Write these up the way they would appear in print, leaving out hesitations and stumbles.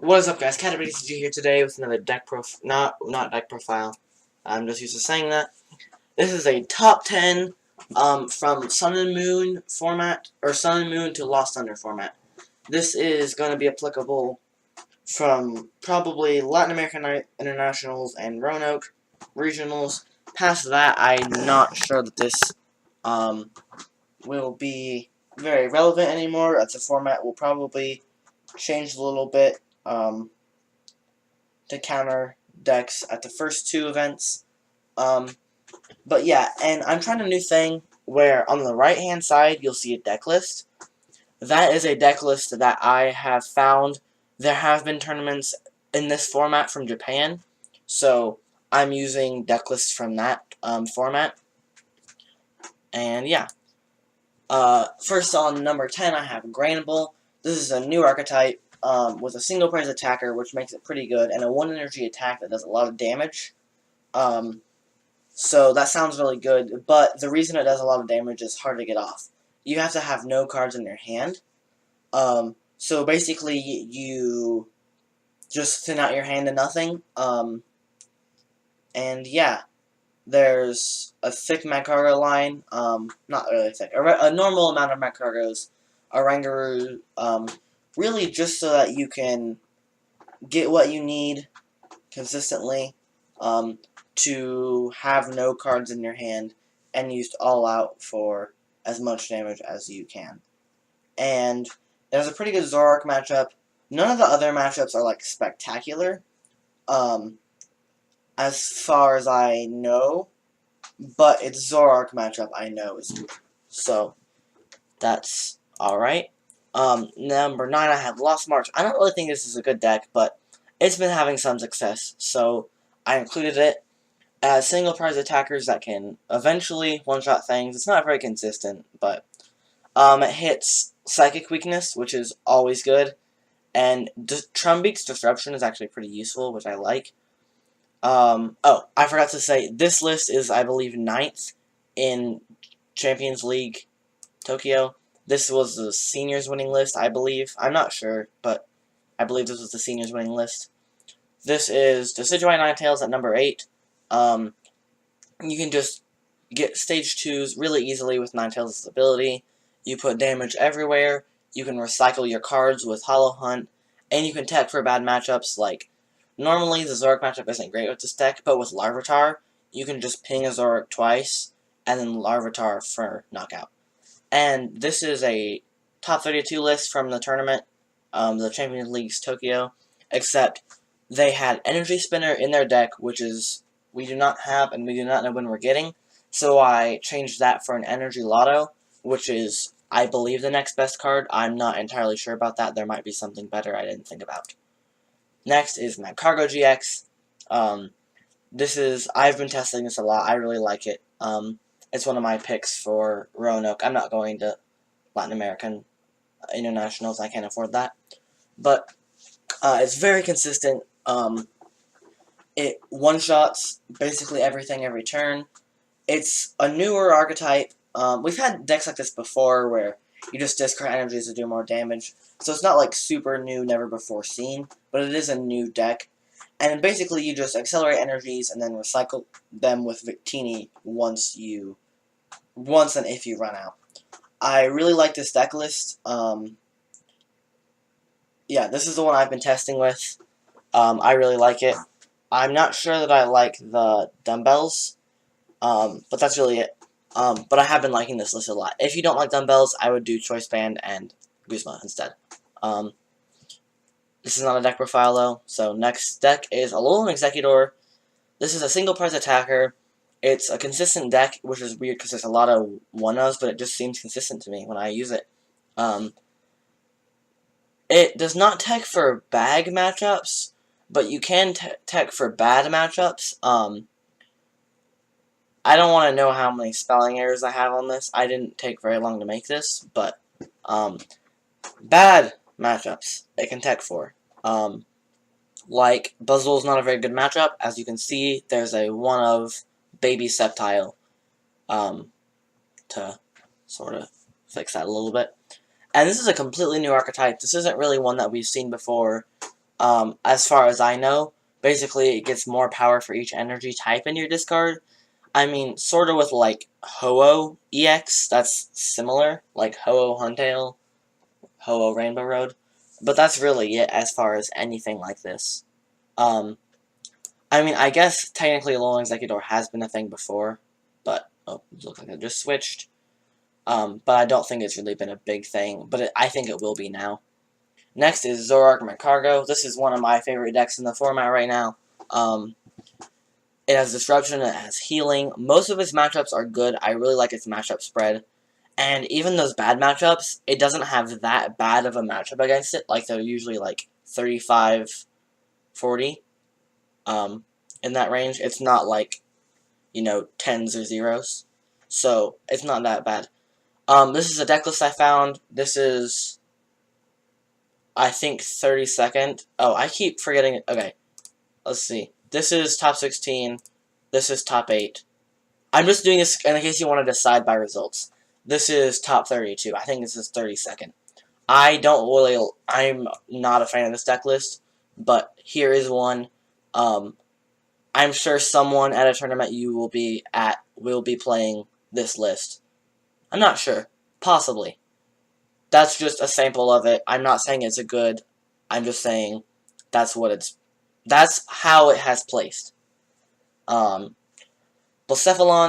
What is up, guys? CatBTCG here today with another not deck profile. I'm just used to saying that. This is a top 10 from Sun and Moon format, or Sun and Moon to Lost Thunder format. This is going to be applicable from probably Latin American Internationals and Roanoke Regionals. Past that, I'm not sure that this will be very relevant anymore, as the format will probably change a little bit to counter decks at the first two events. But yeah, and I'm trying a new thing where on the right hand side you'll see a deck list. That is a deck list that I have found. There have been tournaments in this format from Japan, so I'm using deck lists from that format. And yeah. First on number 10 I have Grainable. This is a new archetype with a single prize attacker, which makes it pretty good, and a 1 energy attack that does a lot of damage. So that sounds really good, but the reason it does a lot of damage is hard to get off. You have to have no cards in your hand. So basically you just thin out your hand to nothing. And yeah, there's a thick Magcargo line, not really thick, a normal amount of Magcargos, a Rangaroo, really just so that you can get what you need consistently, to have no cards in your hand and used all out for as much damage as you can. And there's a pretty good Zoroark matchup. None of the other matchups are like spectacular, as far as I know, but its Zoroark matchup I know is good. So that's alright. Number 9 I have Lost March. I don't really think this is a good deck, but it's been having some success, so I included it as single prize attackers that can eventually one-shot things. It's not very consistent, but it hits Psychic Weakness, which is always good, and Trumbeak's Disruption is actually pretty useful, which I like. Oh, I forgot to say, this list is, I believe, 9th in Champions League Tokyo. This was the seniors winning list, I believe. I'm not sure, but I believe this was the seniors winning list. This is Decidueye Ninetales at number 8. You can just get stage 2s really easily with Ninetales' ability. You put damage everywhere. You can recycle your cards with Hollow Hunt, and you can tech for bad matchups. Like, normally the Zoroark matchup isn't great with this deck, but with Larvitar, you can just ping a Zoroark twice, and then Larvitar for knockout. And this is a top 32 list from the tournament, the Champions League's Tokyo, except they had Energy Spinner in their deck, which is we do not have and we do not know when we're getting, so I changed that for an Energy Lotto, which is, I believe, the next best card. I'm not entirely sure about that. There might be something better I didn't think about. Next is Magcargo GX. I've been testing this a lot. I really like it. It's one of my picks for Roanoke. I'm not going to Latin American Internationals. I can't afford that. But it's very consistent. It one-shots basically everything every turn. It's a newer archetype. We've had decks like this before where you just discard energies to do more damage. So it's not like super new, never before seen, but it is a new deck. And basically you just accelerate energies and then recycle them with Victini once and if you run out. I really like this deck list. Yeah, this is the one I've been testing with. I really like it. I'm not sure that I like the dumbbells, but that's really it. But I have been liking this list a lot. If you don't like dumbbells, I would do Choice Band and Guzma instead. This is not a deck profile though, so next deck is Alolan Executor. This is a single prize attacker. It's a consistent deck, which is weird because there's a lot of 1-0s, but it just seems consistent to me when I use it. It does not tech for bag matchups, but you can tech for bad matchups. I don't want to know how many spelling errors I have on this. I didn't take very long to make this, but bad matchups it can tech for. Like, Buzzwole's not a very good matchup. As you can see, there's a 1-of Baby Sceptile to sort of fix that a little bit. And this is a completely new archetype. This isn't really one that we've seen before. as far as I know. Basically, it gets more power for each energy type in your discard. I mean, sort of with, like, Ho-Oh EX, that's similar, like Ho-Oh Huntail, Ho-Oh Rainbow Road. But that's really it as far as anything like this. Um, I mean, I guess technically Alolan Executor has been a thing before, but, oh, it looks like it just switched. But I don't think it's really been a big thing, but I think it will be now. Next is Zoroark Magcargo. This is one of my favorite decks in the format right now. It has Disruption, it has Healing. Most of its matchups are good. I really like its matchup spread. And even those bad matchups, it doesn't have that bad of a matchup against it. Like, they're usually, like, 35, 40, in that range. It's not, like, you know, 10s or 0s. So, it's not that bad. This is a deck list I found. This is, I think, 32nd. Oh, I keep forgetting it. Okay, let's see. This is top 16. This is top 8. I'm just doing this in case you want to decide by results. This is top 32. I think this is 32nd. I'm not a fan of this deck list, but here is one. I'm sure someone at a tournament you will be at will be playing this list. I'm not sure. Possibly. That's just a sample of it. I'm not saying it's a good. I'm just saying that's how it has placed. Blacephalon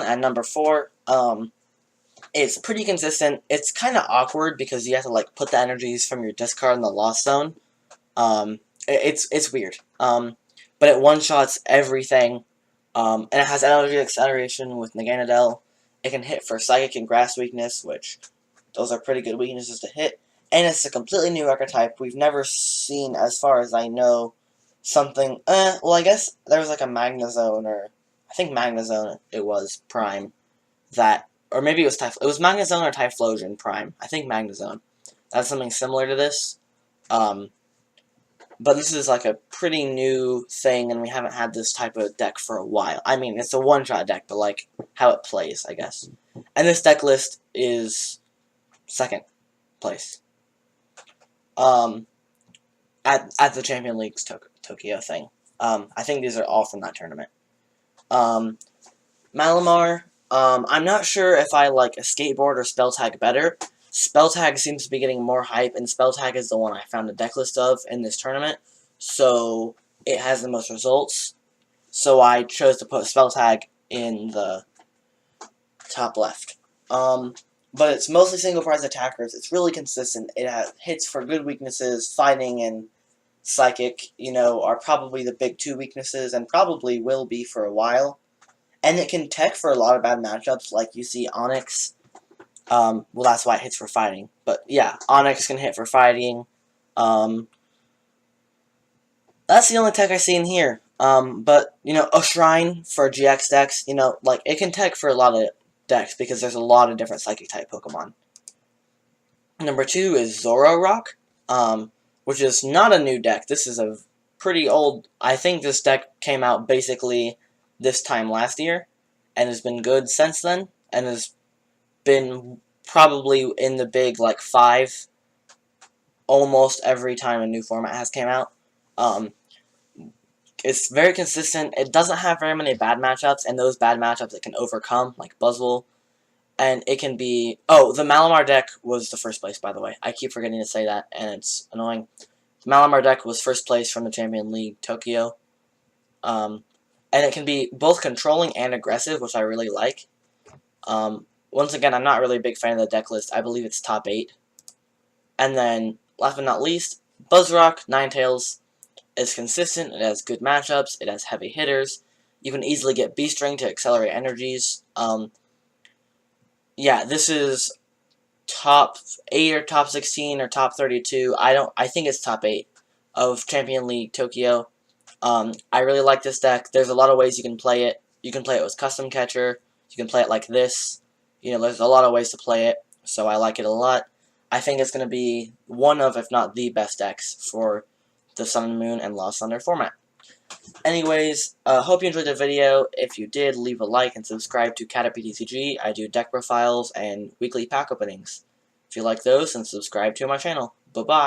at number 4. It's pretty consistent. It's kind of awkward because you have to, like, put the energies from your discard in the Lost Zone. It's weird. But it one-shots everything. And it has energy acceleration with Naganadel. It can hit for Psychic and Grass weakness, which those are pretty good weaknesses to hit. And it's a completely new archetype. We've never seen, as far as I know, something... well, I guess there was, like, a Magnezone, or... I think Magnezone it was, Prime. That... Or maybe it was it was Magnezone or Typhlosion Prime. I think Magnezone. That's something similar to this. But this is, like, a pretty new thing, and we haven't had this type of deck for a while. I mean, it's a one-shot deck, but, like, how it plays, I guess. And this deck list is 2nd place. At the Champion League's Tokyo thing. I think these are all from that tournament. Malamar, I'm not sure if I like a Skateboard or Spell Tag better. Spell Tag seems to be getting more hype, and Spell Tag is the one I found a deck list of in this tournament, so it has the most results. So I chose to put Spell Tag in the top left. But it's mostly single prize attackers. It's really consistent. It has hits for good weaknesses. Fighting and Psychic, you know, are probably the big 2 weaknesses, and probably will be for a while. And it can tech for a lot of bad matchups, like you see Onyx. Well, that's why it hits for fighting. But yeah, Onyx can hit for fighting. That's the only tech I see in here. But, you know, a Shrine for GX decks, you know, like, it can tech for a lot of decks because there's a lot of different Psychic type Pokemon. Number 2 is Zoroark, which is not a new deck. This is a pretty old... I think this deck came out basically this time last year, and has been good since then, and has been probably in the big, like, 5 almost every time a new format has came out. It's very consistent. It doesn't have very many bad matchups, and those bad matchups it can overcome, like Buzzwole. And it can be... Oh, the Malamar deck was the first place, by the way. I keep forgetting to say that, and it's annoying. The Malamar deck was first place from the Champion League Tokyo. And it can be both controlling and aggressive, which I really like. Once again, I'm not really a big fan of the deck list. I believe it's top 8. And then, last but not least, Buzzrock, Ninetales, is consistent. It has good matchups. It has heavy hitters. You can easily get B-String to accelerate energies. Yeah, this is top 8 or top 16 or top 32. I think it's top 8 of Champion League Tokyo. I really like this deck. There's a lot of ways you can play it. You can play it with Custom Catcher. You can play it like this. You know, there's a lot of ways to play it, so I like it a lot. I think it's going to be one of, if not the best decks for the Sun and Moon and Lost Thunder format. Anyways, hope you enjoyed the video. If you did, leave a like and subscribe to CatapTCG. I do deck profiles and weekly pack openings. If you like those, then subscribe to my channel. Bye-bye.